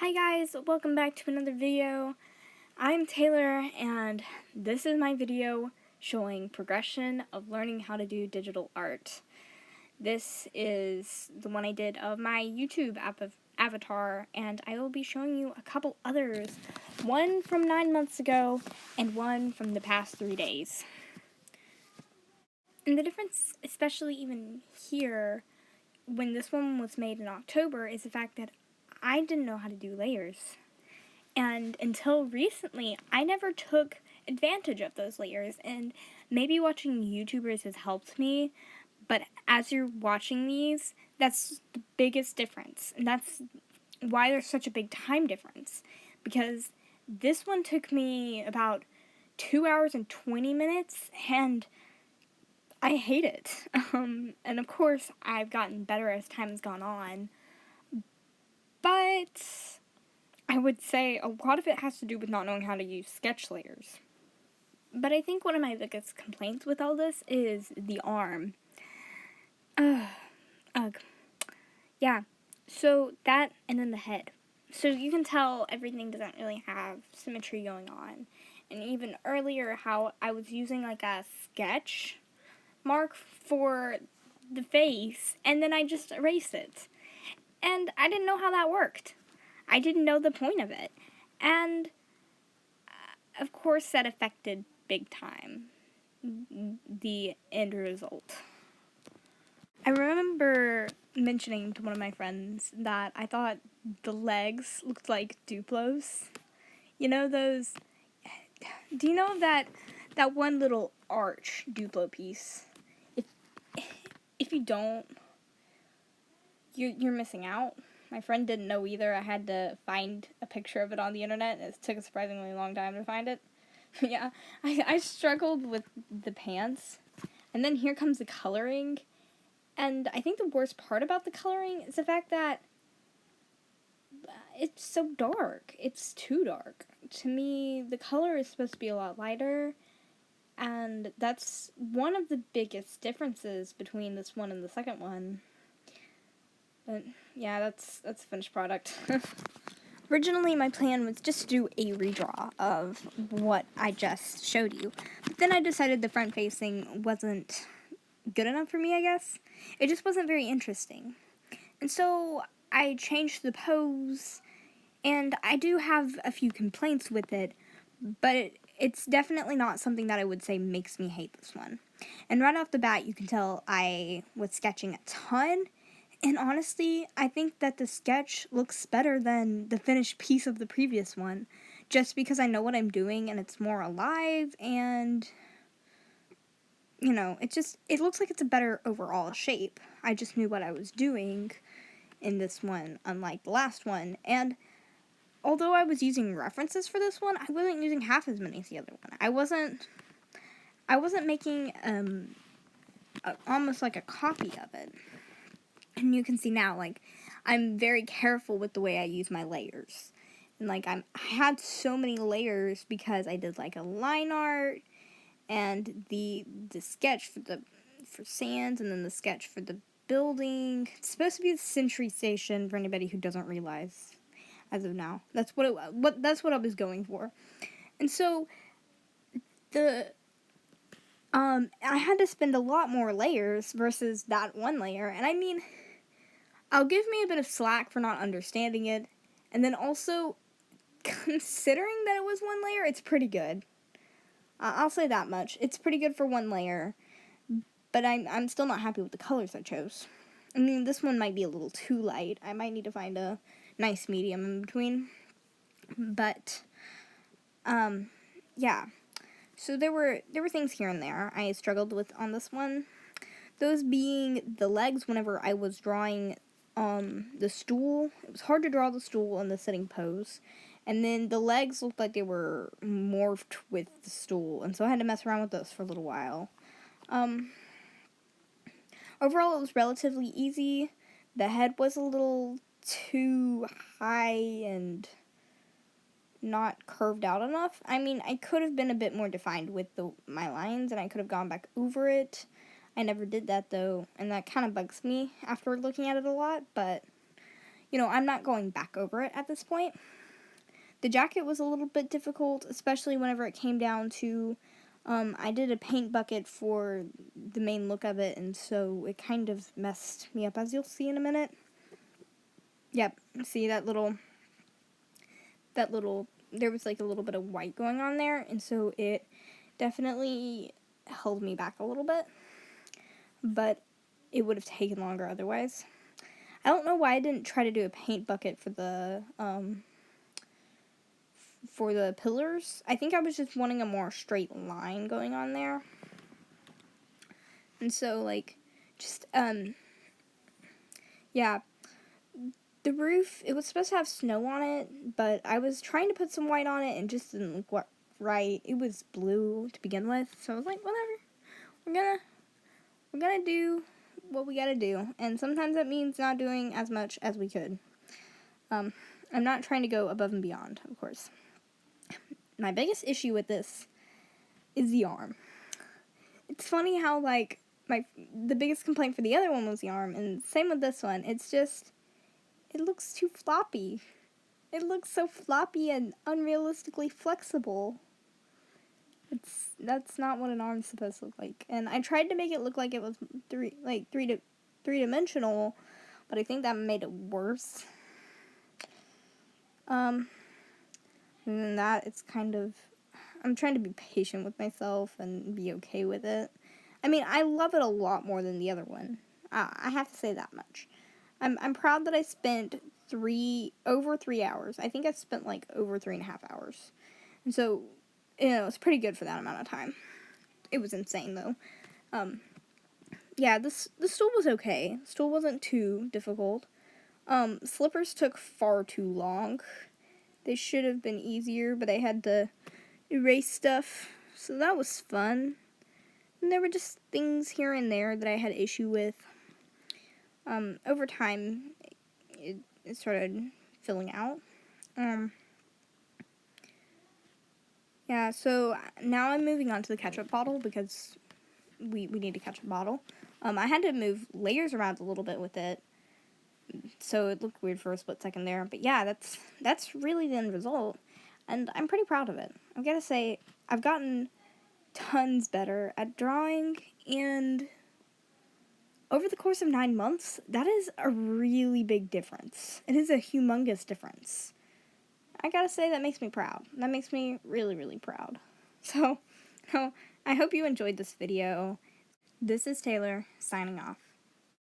Hi guys, welcome back to another video. I'm Taylor and this is my video showing progression of learning how to do digital art. This is the one I did of my YouTube avatar, and I will be showing you a couple others, one from 9 months ago and one from the past 3 days. And the difference, especially even here, when this one was made in October, is the fact that I didn't know how to do layers. And until recently, I never took advantage of those layers, and maybe watching YouTubers has helped me, but as you're watching these, that's the biggest difference, and that's why there's such a big time difference, because this one took me about 2 hours and 20 minutes, and I hate it. And of course, I've gotten better as time has gone on, but I would say a lot of it has to do with not knowing how to use sketch layers. But I think one of my biggest complaints with all this is the arm. Ugh. Yeah. So that, and then the head. So you can tell everything doesn't really have symmetry going on. And even earlier, how I was using like a sketch mark for the face, and then I just erased it. And I didn't know how that worked. I didn't know the point of it. And, of course, that affected big time the end result. I remember mentioning to one of my friends that I thought the legs looked like Duplos. You know those... Do you know that one little arch Duplo piece? If you don't, you're missing out. My friend didn't know either. I had to find a picture of it on the internet, and it took a surprisingly long time to find it. Yeah, I struggled with the pants, and then here comes the coloring, and I think the worst part about the coloring is the fact that it's so dark. It's too dark. To me, the color is supposed to be a lot lighter, and that's one of the biggest differences between this one and the second one. But yeah, that's a finished product. Originally, my plan was just to do a redraw of what I just showed you. But then I decided the front facing wasn't good enough for me, I guess. It just wasn't very interesting. And so I changed the pose, and I do have a few complaints with it, but it's definitely not something that I would say makes me hate this one. And right off the bat, you can tell I was sketching a ton. And honestly, I think that the sketch looks better than the finished piece of the previous one, just because I know what I'm doing and it's more alive, and, you know, it looks like it's a better overall shape. I just knew what I was doing in this one, unlike the last one, and although I was using references for this one, I wasn't using half as many as the other one. I wasn't making, almost like a copy of it. And you can see now, like, I'm very careful with the way I use my layers. And, like, I had so many layers because I did, like, a line art, and the sketch for sands, and then the sketch for the building. It's supposed to be the Century Station, for anybody who doesn't realize as of now. That's what I was going for. And so, I had to spend a lot more layers versus that one layer, and I mean, I'll give me a bit of slack for not understanding it, and then also, considering that it was one layer, it's pretty good. I'll say that much. It's pretty good for one layer, but I'm still not happy with the colors I chose. I mean, this one might be a little too light. I might need to find a nice medium in between. But, yeah. So there were things here and there I struggled with on this one. Those being the legs whenever I was drawing the stool. It was hard to draw the stool in the sitting pose. And then the legs looked like they were morphed with the stool. And so I had to mess around with those for a little while. Overall, it was relatively easy. The head was a little too high and not curved out enough. I mean, I could have been a bit more defined with my lines, and I could have gone back over it. I never did that, though, and that kind of bugs me after looking at it a lot, but you know, I'm not going back over it at this point. The jacket was a little bit difficult, especially whenever it came down to, I did a paint bucket for the main look of it, and so it kind of messed me up, as you'll see in a minute. Yep, see that little, there was like a little bit of white going on there, and so it definitely held me back a little bit, but it would have taken longer otherwise. I don't know why I didn't try to do a paint bucket for the pillars. I think I was just wanting a more straight line going on there. And so, like, just, yeah. The roof, it was supposed to have snow on it, but I was trying to put some white on it and just didn't look right. It was blue to begin with, so I was like, whatever. We're gonna do what we gotta do. And sometimes that means not doing as much as we could. I'm not trying to go above and beyond, of course. My biggest issue with this is the arm. It's funny how, like, the biggest complaint for the other one was the arm, and same with this one. It's just, it looks too floppy. It looks so floppy and unrealistically flexible. That's not what an arm's supposed to look like. And I tried to make it look like it was three-dimensional, but I think that made it worse. And then that, it's kind of, I'm trying to be patient with myself and be okay with it. I mean, I love it a lot more than the other one. I have to say that much. I'm proud that I spent over 3 hours. I think I spent like over 3.5 hours. And so, you know, it's pretty good for that amount of time. It was insane though. Yeah, the stool was okay. The stool wasn't too difficult. Slippers took far too long. They should have been easier, but I had to erase stuff, so that was fun. And there were just things here and there that I had issue with. Over time, it started filling out. Yeah, so now I'm moving on to the ketchup bottle because we need a ketchup bottle. I had to move layers around a little bit with it, so it looked weird for a split second there. But yeah, that's really the end result, and I'm pretty proud of it. I've got to say, I've gotten tons better at drawing, and over the course of 9 months, that is a really big difference. It is a humongous difference. I gotta say, that makes me proud. That makes me really, really proud. So, I hope you enjoyed this video. This is Taylor, signing off.